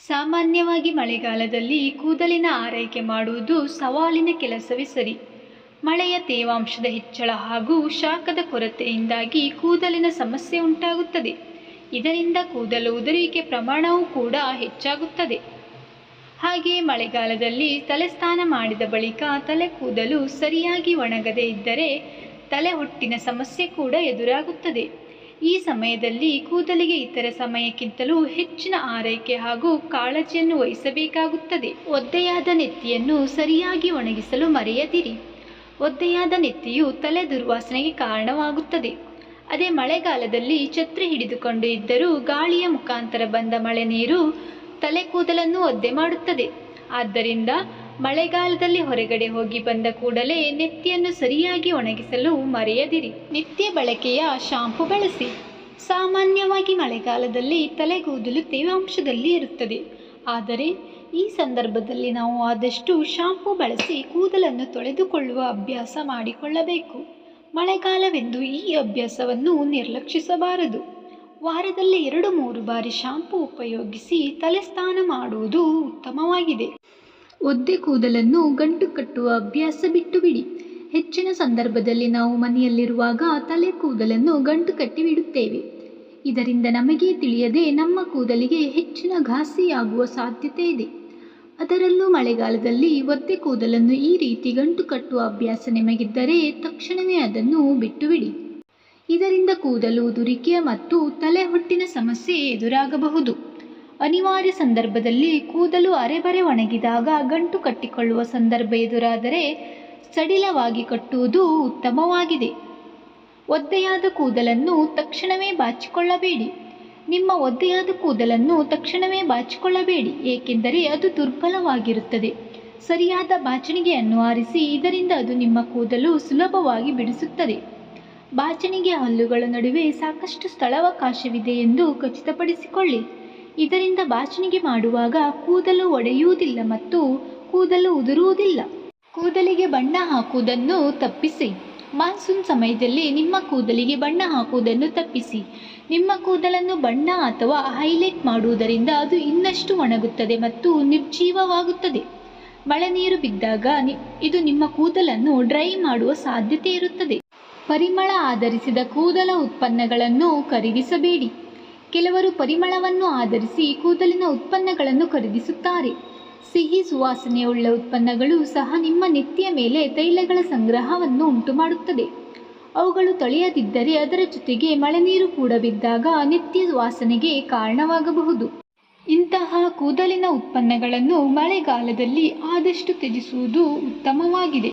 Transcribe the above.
ಸಾಮಾನ್ಯವಾಗಿ ಮಳೆಗಾಲದಲ್ಲಿ ಕೂದಲಿನ ಆರೈಕೆ ಮಾಡುವುದು ಸವಾಲಿನ ಕೆಲಸವೇ ಸರಿ. ಮಳೆಯ ತೇವಾಂಶದ ಹೆಚ್ಚಳ ಹಾಗೂ ಶಾಖದ ಕೊರತೆಯಿಂದಾಗಿ ಕೂದಲಿನ ಸಮಸ್ಯೆ ಉಂಟಾಗುತ್ತದೆ. ಇದರಿಂದ ಕೂದಲು ಉದುರುವಿಕೆ ಪ್ರಮಾಣವೂ ಕೂಡ ಹೆಚ್ಚಾಗುತ್ತದೆ. ಹಾಗೆಯೇ ಮಳೆಗಾಲದಲ್ಲಿ ತಲೆ ಸ್ನಾನ ಮಾಡಿದ ಬಳಿಕ ತಲೆ ಕೂದಲು ಸರಿಯಾಗಿ ಒಣಗದೇ ಇದ್ದರೆ ತಲೆ ಹೊಟ್ಟಿನ ಸಮಸ್ಯೆ ಕೂಡ ಎದುರಾಗುತ್ತದೆ. ಈ ಸಮಯದಲ್ಲಿ ಕೂದಲಿಗೆ ಇತರ ಸಮಯಕ್ಕಿಂತಲೂ ಹೆಚ್ಚಿನ ಆರೈಕೆ ಹಾಗೂ ಕಾಳಜಿಯನ್ನು ವಹಿಸಬೇಕಾಗುತ್ತದೆ. ಒದ್ದೆಯಾದ ನೆತ್ತಿಯನ್ನು ಸರಿಯಾಗಿ ಒಣಗಿಸಲು ಮರೆಯದಿರಿ. ಒದ್ದೆಯಾದ ನೆತ್ತಿಯು ತಲೆ ದುರ್ವಾಸನೆಗೆ ಕಾರಣವಾಗುತ್ತದೆ. ಅದೇ ಮಳೆಗಾಲದಲ್ಲಿ ಛತ್ರಿ ಹಿಡಿದುಕೊಂಡು ಇದ್ದರೂ ಗಾಳಿಯ ಮುಖಾಂತರ ಬಂದ ಮಳೆ ನೀರು ತಲೆ ಕೂದಲನ್ನು ಒದ್ದೆ ಮಾಡುತ್ತದೆ. ಆದ್ದರಿಂದ ಮಳೆಗಾಲದಲ್ಲಿ ಹೊರಗಡೆ ಹೋಗಿ ಬಂದ ಕೂಡಲೇ ನೆತ್ತಿಯನ್ನು ಸರಿಯಾಗಿ ಒಣಗಿಸಲು ಮರೆಯದಿರಿ. ನಿತ್ಯ ಬಳಕೆಯ ಶಾಂಪು ಬಳಸಿ. ಸಾಮಾನ್ಯವಾಗಿ ಮಳೆಗಾಲದಲ್ಲಿ ತಲೆಗೂದಲು ತೇವಾಂಶದಲ್ಲಿ ಇರುತ್ತದೆ. ಆದರೆ ಈ ಸಂದರ್ಭದಲ್ಲಿ ನಾವು ಆದಷ್ಟು ಶಾಂಪು ಬಳಸಿ ಕೂದಲನ್ನು ತೊಳೆದುಕೊಳ್ಳುವ ಅಭ್ಯಾಸ ಮಾಡಿಕೊಳ್ಳಬೇಕು. ಮಳೆಗಾಲವೆಂದು ಈ ಅಭ್ಯಾಸವನ್ನು ನಿರ್ಲಕ್ಷಿಸಬಾರದು. ವಾರದಲ್ಲಿ 2-3 ಬಾರಿ ಶಾಂಪು ಉಪಯೋಗಿಸಿ ತಲೆ ಸ್ನಾನ ಮಾಡುವುದು ಉತ್ತಮವಾಗಿದೆ. ಒದ್ದೆ ಕೂದಲನ್ನು ಗಂಟು ಕಟ್ಟುವ ಅಭ್ಯಾಸ ಬಿಟ್ಟು ಬಿಡಿ. ಹೆಚ್ಚಿನ ಸಂದರ್ಭದಲ್ಲಿ ನಾವು ಮನೆಯಲ್ಲಿರುವಾಗ ತಲೆ ಕೂದಲನ್ನು ಗಂಟು ಕಟ್ಟಿ ಬಿಡುತ್ತೇವೆ. ಇದರಿಂದ ನಮಗೆ ತಿಳಿಯದೆ ನಮ್ಮ ಕೂದಲಿಗೆ ಹೆಚ್ಚಿನ ಘಾಸಿಯಾಗುವ ಸಾಧ್ಯತೆ ಇದೆ. ಅದರಲ್ಲೂ ಮಳೆಗಾಲದಲ್ಲಿ ಒದ್ದೆ ಕೂದಲನ್ನು ಈ ರೀತಿ ಗಂಟು ಕಟ್ಟುವ ಅಭ್ಯಾಸ ನಿಮಗಿದ್ದರೆ ತಕ್ಷಣವೇ ಅದನ್ನು ಬಿಟ್ಟು ಬಿಡಿ. ಇದರಿಂದ ಕೂದಲು ಉದುರಿಕೆ ಮತ್ತು ತಲೆ ಹೊಟ್ಟಿನ ಸಮಸ್ಯೆ ಎದುರಾಗಬಹುದು. ಅನಿವಾರ್ಯ ಸಂದರ್ಭದಲ್ಲಿ ಕೂದಲು ಅರೆಬರೆ ಒಣಗಿದಾಗ ಗಂಟು ಕಟ್ಟಿಕೊಳ್ಳುವ ಸಂದರ್ಭ ಎದುರಾದರೆ ಸಡಿಲವಾಗಿ ಕಟ್ಟುವುದು ಉತ್ತಮವಾಗಿದೆ. ಒದ್ದೆಯಾದ ಕೂದಲನ್ನು ತಕ್ಷಣವೇ ಬಾಚಿಕೊಳ್ಳಬೇಡಿ. ನಿಮ್ಮ ಒದ್ದೆಯಾದ ಕೂದಲನ್ನು ತಕ್ಷಣವೇ ಬಾಚಿಕೊಳ್ಳಬೇಡಿ, ಏಕೆಂದರೆ ಅದು ದುರ್ಬಲವಾಗಿರುತ್ತದೆ. ಸರಿಯಾದ ಬಾಚಣಿಗೆಯನ್ನು ಆರಿಸಿ, ಇದರಿಂದ ಅದು ನಿಮ್ಮ ಕೂದಲು ಸುಲಭವಾಗಿ ಬಿಡಿಸುತ್ತದೆ. ಬಾಚಣಿಗೆ ಹಲ್ಲುಗಳ ನಡುವೆ ಸಾಕಷ್ಟು ಸ್ಥಳಾವಕಾಶವಿದೆ ಎಂದು ಖಚಿತಪಡಿಸಿಕೊಳ್ಳಿ. ಇದರಿಂದ ಬಾಚಣಿಗೆ ಮಾಡುವಾಗ ಕೂದಲು ಒಡೆಯುವುದಿಲ್ಲ ಮತ್ತು ಕೂದಲು ಉದುರುವುದಿಲ್ಲ. ಕೂದಲಿಗೆ ಬಣ್ಣ ಹಾಕುವುದನ್ನು ತಪ್ಪಿಸಿ. ಮಾನ್ಸೂನ್ ಸಮಯದಲ್ಲಿ ನಿಮ್ಮ ಕೂದಲಿಗೆ ಬಣ್ಣ ಹಾಕುವುದನ್ನು ತಪ್ಪಿಸಿ. ನಿಮ್ಮ ಕೂದಲನ್ನು ಬಣ್ಣ ಅಥವಾ ಹೈಲೈಟ್ ಮಾಡುವುದರಿಂದ ಅದು ಇನ್ನಷ್ಟು ಒಣಗುತ್ತದೆ ಮತ್ತು ನಿರ್ಜೀವವಾಗುತ್ತದೆ. ಮಳೆ ನೀರು ಬಿದ್ದಾಗ ಇದು ನಿಮ್ಮ ಕೂದಲನ್ನು ಡ್ರೈ ಮಾಡುವ ಸಾಧ್ಯತೆ ಇರುತ್ತದೆ. ಪರಿಮಳ ಆಧರಿಸಿದ ಕೂದಲ ಉತ್ಪನ್ನಗಳನ್ನು ಖರೀದಿಸಬೇಡಿ. ಕೆಲವರು ಪರಿಮಳವನ್ನು ಆಧರಿಸಿ ಕೂದಲಿನ ಉತ್ಪನ್ನಗಳನ್ನು ಖರೀದಿಸುತ್ತಾರೆ. ಸಿಹಿ ಸುವಾಸನೆಯುಳ್ಳ ಉತ್ಪನ್ನಗಳು ಸಹ ನಿಮ್ಮ ನೆತ್ತಿಯ ಮೇಲೆ ತೈಲಗಳ ಸಂಗ್ರಹವನ್ನು ಉಂಟುಮಾಡುತ್ತದೆ. ಅವುಗಳು ತೊಳೆಯದಿದ್ದರೆ ಅದರ ಜೊತೆಗೆ ಮಳೆನೀರು ಕೂಡ ಬಿದ್ದಾಗ ನೆತ್ತಿಯ ವಾಸನೆಗೆ ಕಾರಣವಾಗಬಹುದು. ಇಂತಹ ಕೂದಲಿನ ಉತ್ಪನ್ನಗಳನ್ನು ಮಳೆಗಾಲದಲ್ಲಿ ಆದಷ್ಟು ತ್ಯಜಿಸುವುದು ಉತ್ತಮವಾಗಿದೆ.